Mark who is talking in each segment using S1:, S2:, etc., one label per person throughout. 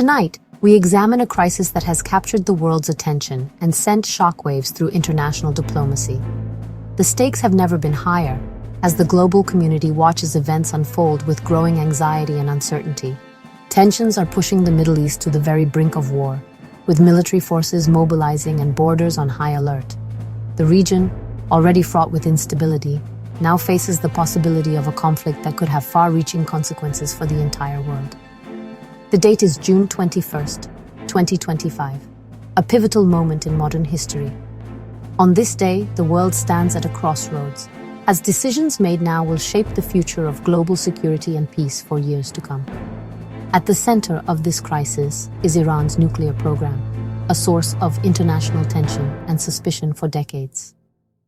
S1: Tonight, we examine a crisis that has captured the world's attention and sent shockwaves through international diplomacy. The stakes have never been higher, as the global community watches events unfold with growing anxiety and uncertainty. Tensions are pushing the Middle East to the very brink of war, with military forces mobilizing and borders on high alert. The region, already fraught with instability, now faces the possibility of a conflict that could have far-reaching consequences for the entire world. The date is June 21st, 2025, a pivotal moment in modern history. On this day, the world stands at a crossroads, as decisions made now will shape the future of global security and peace for years to come. At the center of this crisis is Iran's nuclear program, a source of international tension and suspicion for decades.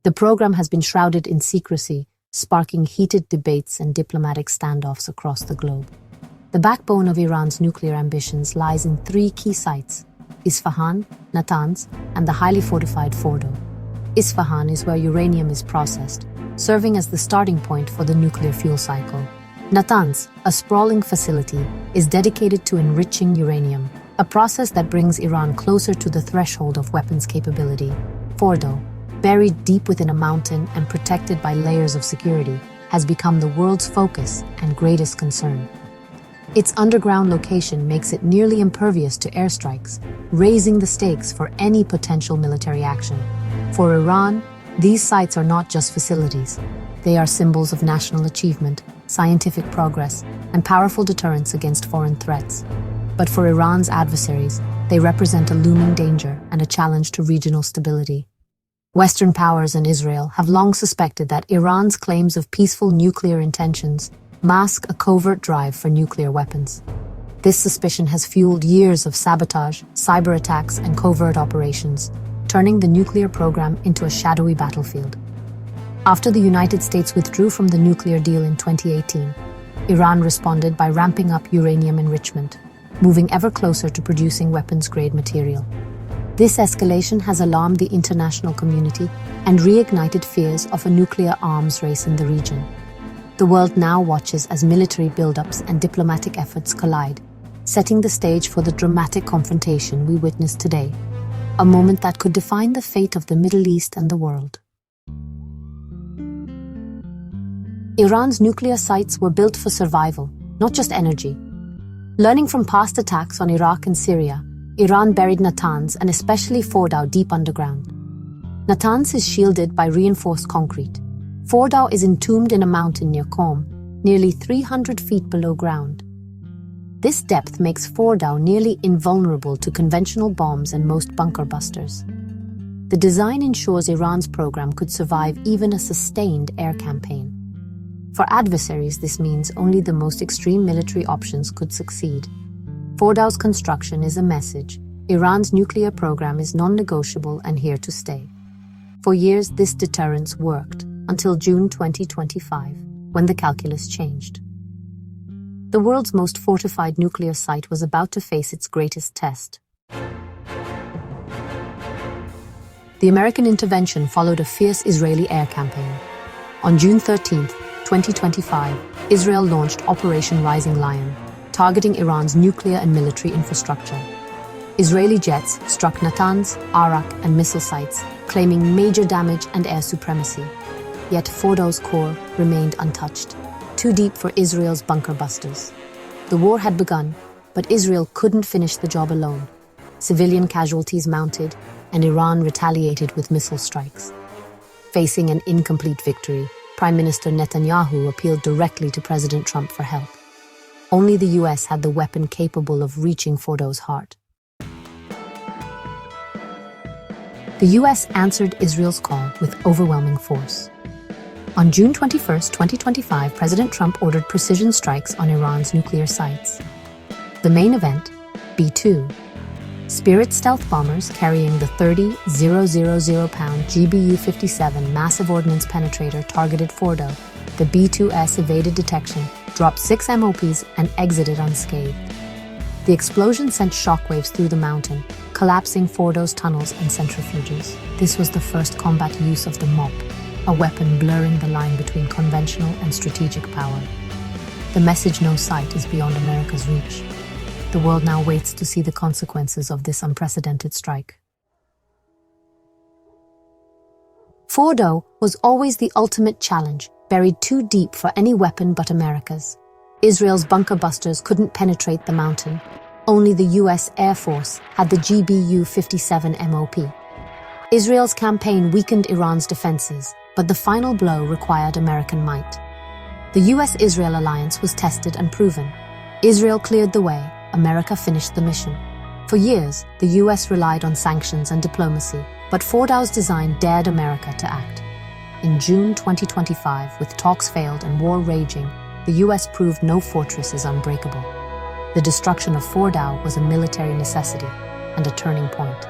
S1: The program has been shrouded in secrecy, sparking heated debates and diplomatic standoffs across the globe. The backbone of Iran's nuclear ambitions lies in three key sites: Isfahan, Natanz, and the highly fortified Fordow. Isfahan is where uranium is processed, serving as the starting point for the nuclear fuel cycle. Natanz, a sprawling facility, is dedicated to enriching uranium, a process that brings Iran closer to the threshold of weapons capability. Fordow, buried deep within a mountain and protected by layers of security, has become the world's focus and greatest concern. Its underground location makes it nearly impervious to airstrikes, raising the stakes for any potential military action. For Iran, these sites are not just facilities. They are symbols of national achievement, scientific progress, and powerful deterrence against foreign threats. But for Iran's adversaries, they represent a looming danger and a challenge to regional stability. Western powers and Israel have long suspected that Iran's claims of peaceful nuclear intentions mask a covert drive for nuclear weapons. This suspicion has fueled years of sabotage, cyber attacks, and covert operations, turning the nuclear program into a shadowy battlefield. After the United States withdrew from the nuclear deal in 2018, Iran responded by ramping up uranium enrichment, moving ever closer to producing weapons-grade material. This escalation has alarmed the international community and reignited fears of a nuclear arms race in the region. The world now watches as military buildups and diplomatic efforts collide, setting the stage for the dramatic confrontation we witness today, a moment that could define the fate of the Middle East and the world. Iran's nuclear sites were built for survival, not just energy. Learning from past attacks on Iraq and Syria, Iran buried Natanz and especially Fordow deep underground. Natanz is shielded by reinforced concrete. Fordow is entombed in a mountain near Qom, nearly 300 feet below ground. This depth makes Fordow nearly invulnerable to conventional bombs and most bunker busters. The design ensures Iran's program could survive even a sustained air campaign. For adversaries, this means only the most extreme military options could succeed. Fordow's construction is a message: Iran's nuclear program is non-negotiable and here to stay. For years, this deterrence worked, until June 2025, when the calculus changed. The world's most fortified nuclear site was about to face its greatest test. The American intervention followed a fierce Israeli air campaign. On June 13, 2025, Israel launched Operation Rising Lion, targeting Iran's nuclear and military infrastructure. Israeli jets struck Natanz, Arak, and missile sites, claiming major damage and air supremacy. Yet Fordow's core remained untouched, too deep for Israel's bunker busters. The war had begun, but Israel couldn't finish the job alone. Civilian casualties mounted, and Iran retaliated with missile strikes. Facing an incomplete victory, Prime Minister Netanyahu appealed directly to President Trump for help. Only the US had the weapon capable of reaching Fordow's heart. The US answered Israel's call with overwhelming force. On June 21, 2025, President Trump ordered precision strikes on Iran's nuclear sites. The main event, B-2, Spirit stealth bombers carrying the 30,000-pound GBU-57 massive ordnance penetrator targeted Fordow. The B-2S evaded detection, dropped 6 MOPs, and exited unscathed. The explosion sent shockwaves through the mountain, collapsing Fordow's tunnels and centrifuges. This was the first combat use of the MOP, a weapon blurring the line between conventional and strategic power. The message: no sight is beyond America's reach. The world now waits to see the consequences of this unprecedented strike. Fordow was always the ultimate challenge, buried too deep for any weapon but America's. Israel's bunker busters couldn't penetrate the mountain. Only the US Air Force had the GBU-57 MOP. Israel's campaign weakened Iran's defenses, but the final blow required American might. The US-Israel alliance was tested and proven. Israel cleared the way, America finished the mission. For years, the US relied on sanctions and diplomacy, but Fordow's design dared America to act. In June 2025, with talks failed and war raging, the US proved no fortress is unbreakable. The destruction of Fordow was a military necessity and a turning point.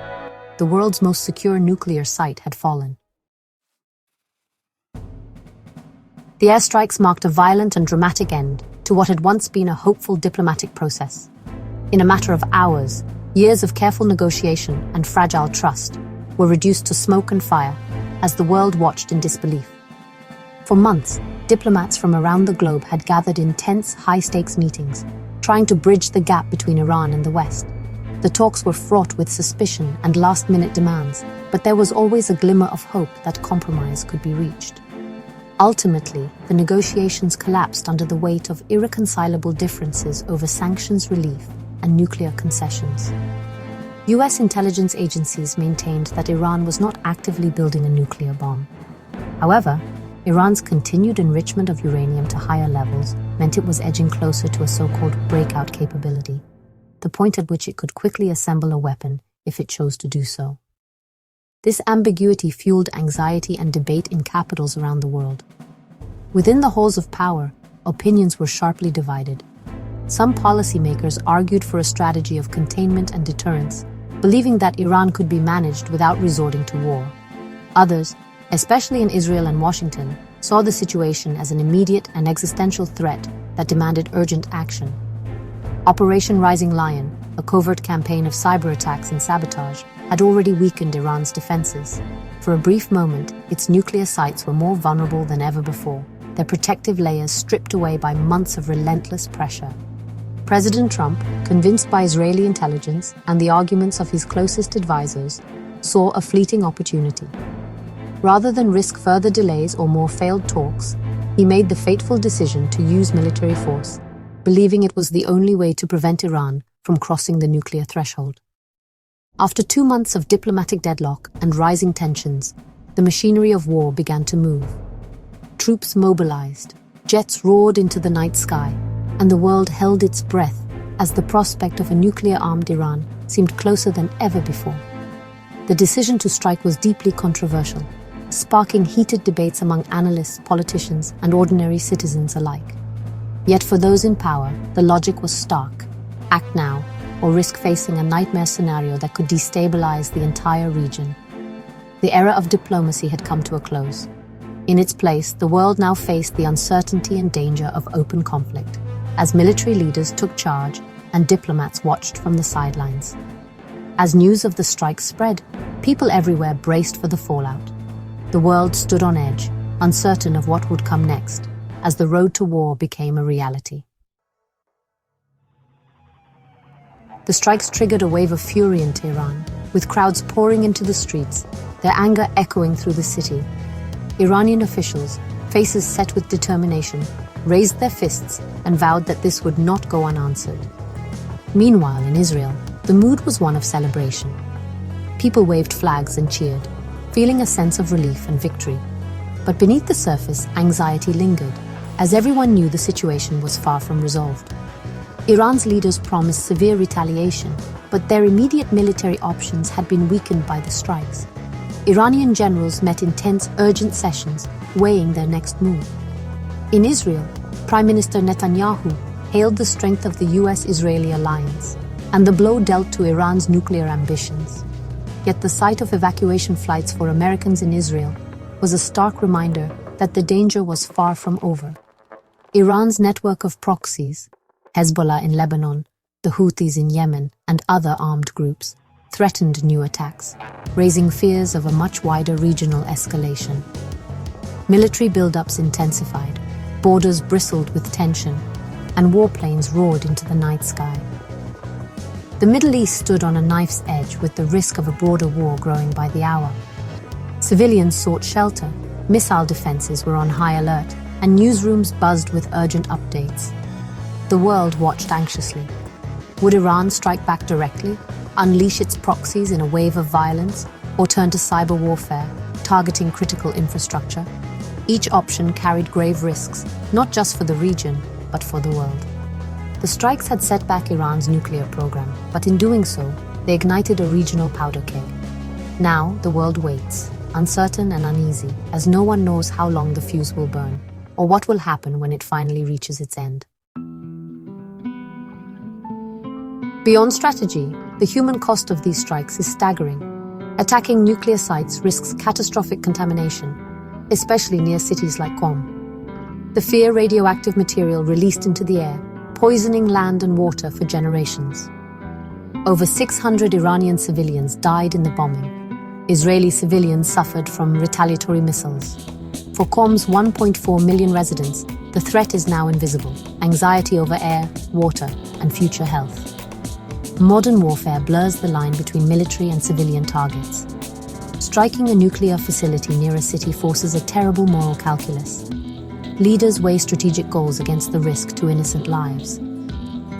S1: The world's most secure nuclear site had fallen. The airstrikes marked a violent and dramatic end to what had once been a hopeful diplomatic process. In a matter of hours, years of careful negotiation and fragile trust were reduced to smoke and fire as the world watched in disbelief. For months, diplomats from around the globe had gathered in tense, high-stakes meetings, trying to bridge the gap between Iran and the West. The talks were fraught with suspicion and last-minute demands, but there was always a glimmer of hope that compromise could be reached. Ultimately, the negotiations collapsed under the weight of irreconcilable differences over sanctions relief and nuclear concessions. US intelligence agencies maintained that Iran was not actively building a nuclear bomb. However, Iran's continued enrichment of uranium to higher levels meant it was edging closer to a so-called breakout capability, the point at which it could quickly assemble a weapon if it chose to do so. This ambiguity fueled anxiety and debate in capitals around the world. Within the halls of power, opinions were sharply divided. Some policymakers argued for a strategy of containment and deterrence, believing that Iran could be managed without resorting to war. Others, especially in Israel and Washington, saw the situation as an immediate and existential threat that demanded urgent action. Operation Rising Lion, a covert campaign of cyber attacks and sabotage, had already weakened Iran's defenses. For a brief moment, its nuclear sites were more vulnerable than ever before, their protective layers stripped away by months of relentless pressure. President Trump, convinced by Israeli intelligence and the arguments of his closest advisors, saw a fleeting opportunity. Rather than risk further delays or more failed talks, he made the fateful decision to use military force, believing it was the only way to prevent Iran from crossing the nuclear threshold. After 2 months of diplomatic deadlock and rising tensions, the machinery of war began to move. Troops mobilized, jets roared into the night sky, and the world held its breath as the prospect of a nuclear-armed Iran seemed closer than ever before. The decision to strike was deeply controversial, sparking heated debates among analysts, politicians, and ordinary citizens alike. Yet for those in power, the logic was stark: act now, or risk facing a nightmare scenario that could destabilize the entire region. The era of diplomacy had come to a close. In its place, the world now faced the uncertainty and danger of open conflict, as military leaders took charge and diplomats watched from the sidelines. As news of the strike spread, people everywhere braced for the fallout. The world stood on edge, uncertain of what would come next, as the road to war became a reality. The strikes triggered a wave of fury in Tehran, with crowds pouring into the streets, their anger echoing through the city. Iranian officials, faces set with determination, raised their fists and vowed that this would not go unanswered. Meanwhile, in Israel, the mood was one of celebration. People waved flags and cheered, feeling a sense of relief and victory. But beneath the surface, anxiety lingered, as everyone knew the situation was far from resolved. Iran's leaders promised severe retaliation, but their immediate military options had been weakened by the strikes. Iranian generals met in tense, urgent sessions, weighing their next move. In Israel, Prime Minister Netanyahu hailed the strength of the US-Israeli alliance and the blow dealt to Iran's nuclear ambitions. Yet the sight of evacuation flights for Americans in Israel was a stark reminder that the danger was far from over. Iran's network of proxies, Hezbollah in Lebanon, the Houthis in Yemen, and other armed groups, threatened new attacks, raising fears of a much wider regional escalation. Military buildups intensified, borders bristled with tension, and warplanes roared into the night sky. The Middle East stood on a knife's edge with the risk of a broader war growing by the hour. Civilians sought shelter, missile defenses were on high alert, and newsrooms buzzed with urgent updates. The world watched anxiously. Would Iran strike back directly, unleash its proxies in a wave of violence, or turn to cyber warfare, targeting critical infrastructure? Each option carried grave risks, not just for the region, but for the world. The strikes had set back Iran's nuclear program, but in doing so, they ignited a regional powder keg. Now, the world waits, uncertain and uneasy, as no one knows how long the fuse will burn, or what will happen when it finally reaches its end. Beyond strategy, the human cost of these strikes is staggering. Attacking nuclear sites risks catastrophic contamination, especially near cities like Qom. The fear radioactive material released into the air, poisoning land and water for generations. Over 600 Iranian civilians died in the bombing. Israeli civilians suffered from retaliatory missiles. For Qom's 1.4 million residents, the threat is now invisible. Anxiety over air, water, and future health. Modern warfare blurs the line between military and civilian targets. Striking a nuclear facility near a city forces a terrible moral calculus. Leaders weigh strategic goals against the risk to innocent lives.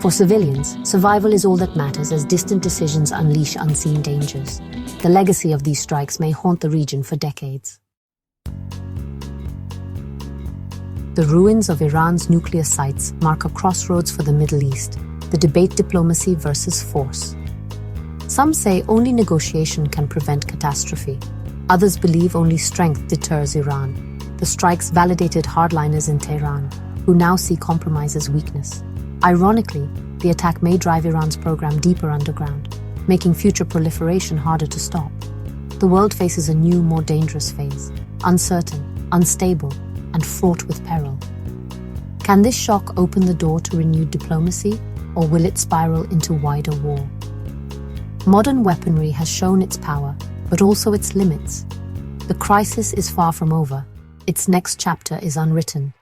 S1: For civilians, survival is all that matters as distant decisions unleash unseen dangers. The legacy of these strikes may haunt the region for decades. The ruins of Iran's nuclear sites mark a crossroads for the Middle East. The debate diplomacy versus force. Some say only negotiation can prevent catastrophe. Others believe only strength deters Iran. The strikes validated hardliners in Tehran, who now see compromise as weakness. Ironically, the attack may drive Iran's program deeper underground, making future proliferation harder to stop. The world faces a new, more dangerous phase, uncertain, unstable, and fraught with peril. Can this shock open the door to renewed diplomacy, or will it spiral into wider war? Modern weaponry has shown its power, but also its limits. The crisis is far from over. Its next chapter is unwritten.